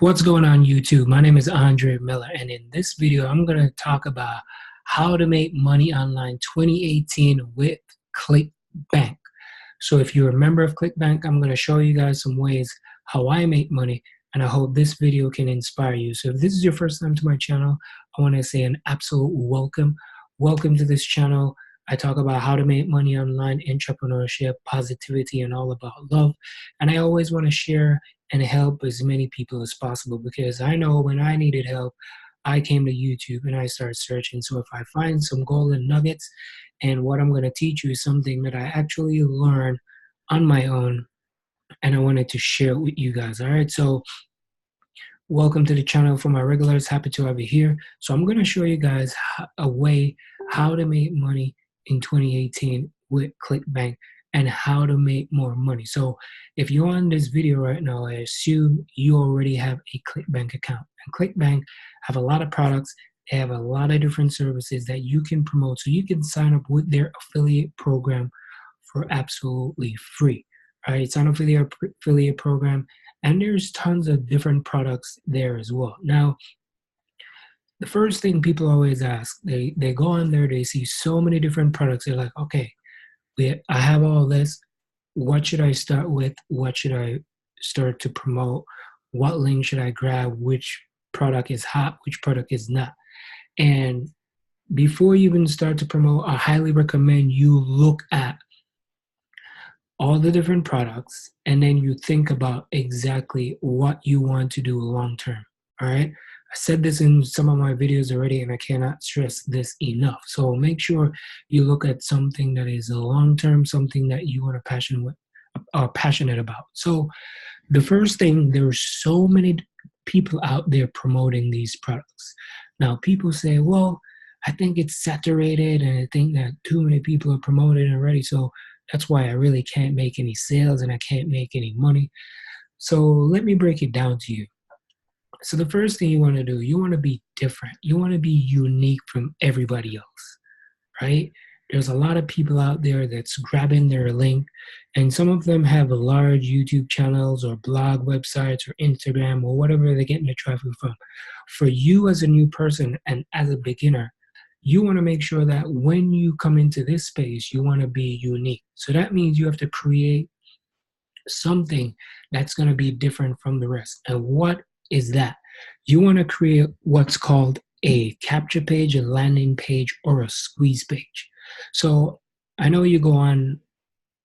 What's going on YouTube? My name is Andre Miller, and in this video I'm going to talk about how to make money online 2018 with ClickBank. So if you're a member of ClickBank, I'm going to show you guys some ways how I make money, and I hope this video can inspire you. So if this is your first time to my channel, I want to say an absolute welcome. Welcome to this channel. I talk about how to make money online, entrepreneurship, positivity, and all about love. And I always want to share and help as many people as possible, because I know when I needed help, I came to YouTube and I started searching. So if I find some golden nuggets, and what I'm going to teach you is something that I actually learned on my own, and I wanted to share it with you guys. All right, so welcome to the channel. For my regulars, happy to have you here. So I'm going to show you guys a way how to make money in 2018 with ClickBank and how to make more money. So if you're on this video right now, I assume you already have a ClickBank account. And ClickBank have a lot of products. They have a lot of different services that you can promote. So you can sign up with their affiliate program for absolutely free. Right? Sign up for their affiliate program, and there's tons of different products there as well. Now, the first thing people always ask, they go on there, they see so many different products. They're like, okay, I have all this. What should I start with? What should I start to promote? What link should I grab? Which product is hot? Which product is not? And before you even start to promote, I highly recommend you look at all the different products, and then you think about exactly what you want to do long term. All right. I said this in some of my videos already, and I cannot stress this enough. So make sure you look at something that is a long-term, something that you are passionate about. So the first thing, there are so many people out there promoting these products. Now, people say, well, I think it's saturated, and I think that too many people are promoting already. So that's why I really can't make any sales and I can't make any money. So let me break it down to you. So the first thing you want to do, you want to be different. You want to be unique from everybody else, right? There's a lot of people out there that's grabbing their link, and some of them have large YouTube channels or blog websites or Instagram or whatever they're getting their traffic from. For you as a new person and as a beginner, you want to make sure that when you come into this space, you want to be unique. So that means you have to create something that's going to be different from the rest. And what is that? You want to create what's called a capture page, a landing page, or a squeeze page. So I know you go on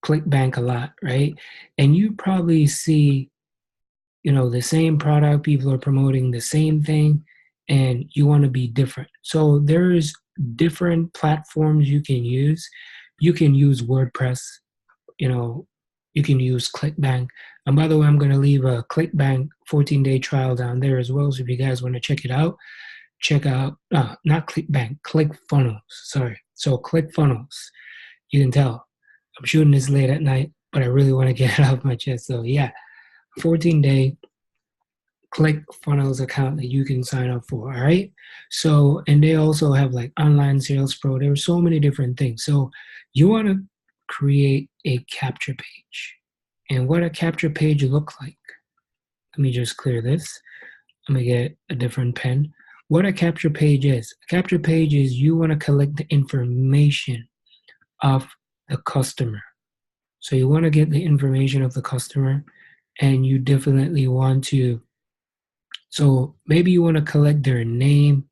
ClickBank a lot, right? And you probably see, the same product, people are promoting the same thing, and you want to be different. So there's different platforms you can use. You can use WordPress, you can use ClickBank. And by the way, I'm going to leave a ClickBank 14-day trial down there as well. So if you guys want to check it out, check out, not ClickBank, ClickFunnels. Sorry. So ClickFunnels. You can tell I'm shooting this late at night, but I really want to get it off my chest. So yeah, 14-day ClickFunnels account that you can sign up for. All right. So, and they also have like online sales pro. There are so many different things. So you want to create a capture page. And what a capture page look like? Let me just clear this. I'm gonna get a different pen. What a capture page is? A capture page is you want to collect the information of the customer. So you want to get the information of the customer, and you definitely want to, so maybe you want to collect their name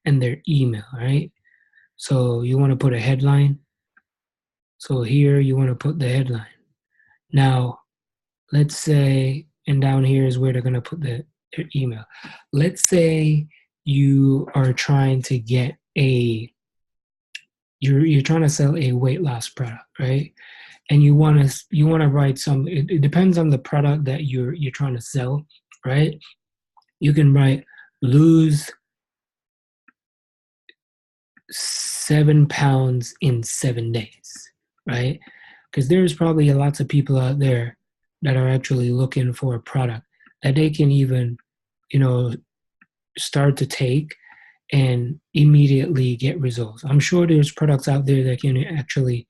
and their email, right? So you want to put a headline. So here you want to put the headline. Now, let's say, and down here is where they're going to put their email. Let's say you are trying to get you're trying to sell a weight loss product, right? And you want to write some, it depends on the product that you're trying to sell, right? You can write lose 7 pounds in 7 days, right? Because there's probably lots of people out there that are actually looking for a product that they can even, start to take and immediately get results. I'm sure there's products out there that can actually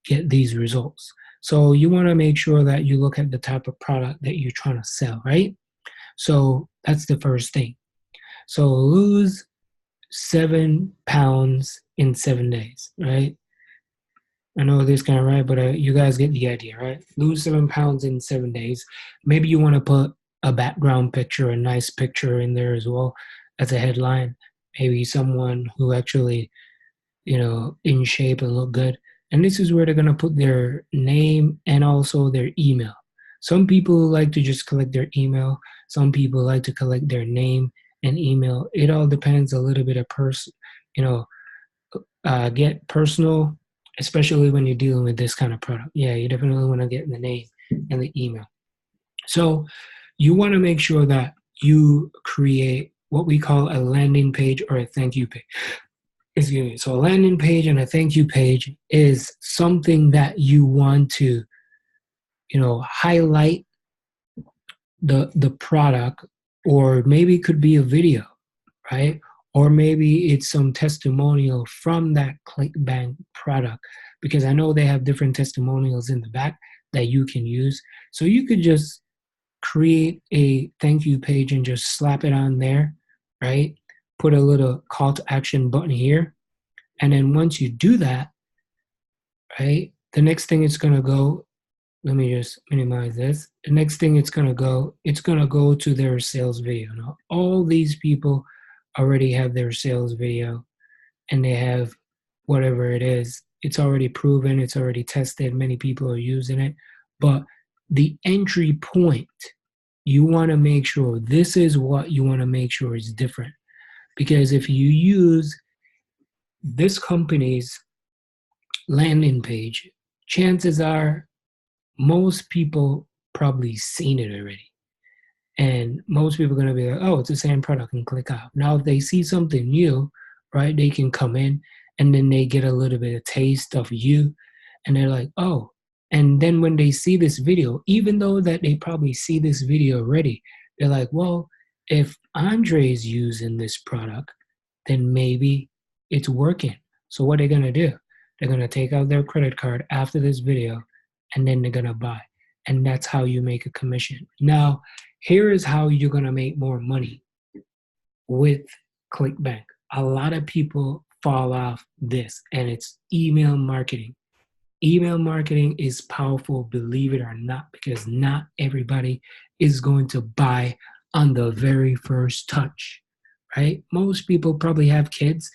get these results. So you want to make sure that you look at the type of product that you're trying to sell, right? So that's the first thing. So lose 7 pounds in 7 days, right? I know this kind of right, but you guys get the idea, right? Lose 7 pounds in 7 days. Maybe you want to put a background picture, a nice picture in there as well as a headline. Maybe someone who actually, in shape and look good. And this is where they're going to put their name and also their email. Some people like to just collect their email. Some people like to collect their name and email. It all depends a little bit of you know, get personal, especially when you're dealing with this kind of product. Yeah, you definitely want to get the name and the email. So you want to make sure that you create what we call a landing page or a thank you page. Excuse me. So a landing page and a thank you page is something that you want to, highlight the product, or maybe it could be a video, right? Or maybe it's some testimonial from that ClickBank product, because I know they have different testimonials in the back that you can use. So you could just create a thank you page and just slap it on there, right? Put a little call to action button here. And then once you do that, right, the next thing it's going to go, let me just minimize this. The next thing it's going to go to their sales video. Now, all these people already have their sales video, and they have whatever it is. It's already proven, it's already tested, many people are using it. But the entry point, you want to make sure this is what you want to make sure is different. Because if you use this company's landing page, chances are most people probably seen it already. And most people are going to be like, oh, it's the same product, and click out. Now, if they see something new, right, they can come in and then they get a little bit of taste of you, and they're like, oh. And then when they see this video, even though that they probably see this video already, they're like, well, if Andre is using this product, then maybe it's working. So what are they going to do? They're going to take out their credit card after this video, and then they're going to buy. And that's how you make a commission. Now, here is how you're going to make more money with ClickBank. A lot of people fall off this, and it's email marketing. Email marketing is powerful, believe it or not, because not everybody is going to buy on the very first touch, right? Most people probably have kids,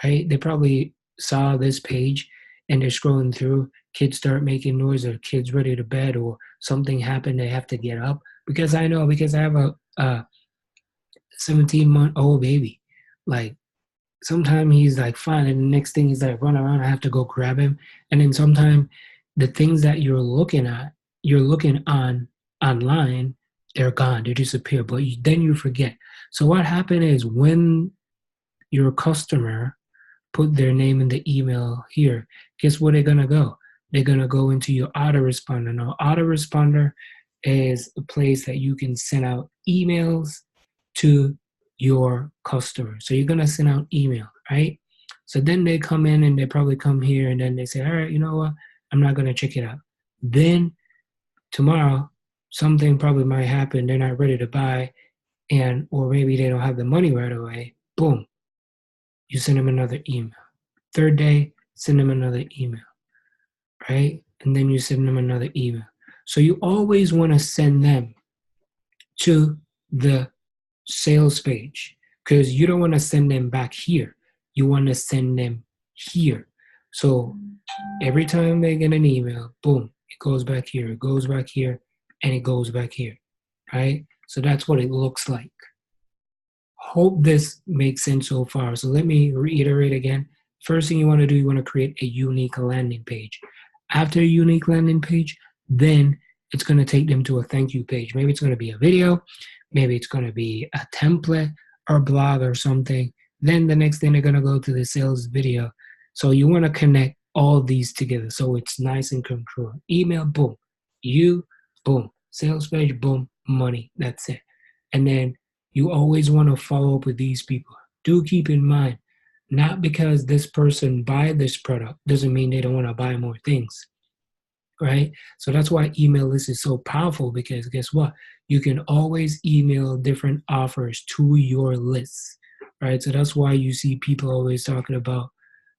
right? They probably saw this page and they're scrolling through. Kids start making noise, or kids ready to bed, or something happened, they have to get up. Because I know, because I have a 17-month-old baby. Like, sometimes he's like fine, and the next thing he's like run around, I have to go grab him. And then sometimes the things that you're looking on online, they're gone, they disappear, but then you forget. So what happened is, when your customer put their name in the email here, guess where they're gonna go? They're gonna go into your autoresponder. Now, autoresponder is a place that you can send out emails to your customer. So you're gonna send out email, right? So then they come in and they probably come here, and then they say, all right, you know what? I'm not gonna check it out. Then tomorrow, something probably might happen. They're not ready to buy, or maybe they don't have the money right away. Boom, you send them another email. Third day, send them another email, right? And then you send them another email. So you always want to send them to the sales page, because you don't want to send them back here. You want to send them here. So every time they get an email, boom, it goes back here, it goes back here, and it goes back here, right? So that's what it looks like. Hope this makes sense so far. So let me reiterate again. First thing you want to do, you want to create a unique landing page. After a unique landing page, then it's going to take them to a thank you page. Maybe it's going to be a video, maybe it's going to be a template or a blog or something. Then the next thing, they're going to go to the sales video. So you want to connect all these together so it's nice and controlled. Email, boom. You, boom. Sales page, boom. Money. That's it. And then you always want to follow up with these people. Do keep in mind, not because this person buy this product doesn't mean they don't want to buy more things, right? So that's why email list is so powerful, because guess what? you can always email different offers to your list, right? So that's why you see people always talking about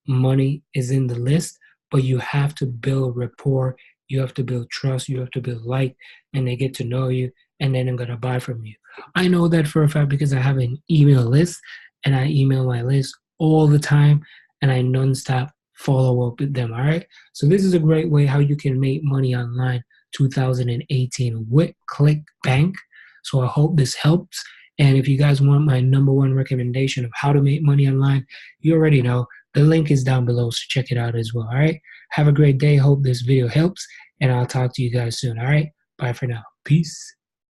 money is in the list, but you have to build rapport, you have to build trust, you have to build like, and they get to know you, and then they're gonna buy from you. I know that for a fact because I have an email list, and I email my list all the time, and I nonstop follow up with them. All right. So this is a great way how you can make money online 2018 with ClickBank. So I hope this helps. And if you guys want my #1 recommendation of how to make money online, you already know the link is down below, so check it out as well. All right. Have a great day. Hope this video helps, and I'll talk to you guys soon. All right. Bye for now. Peace.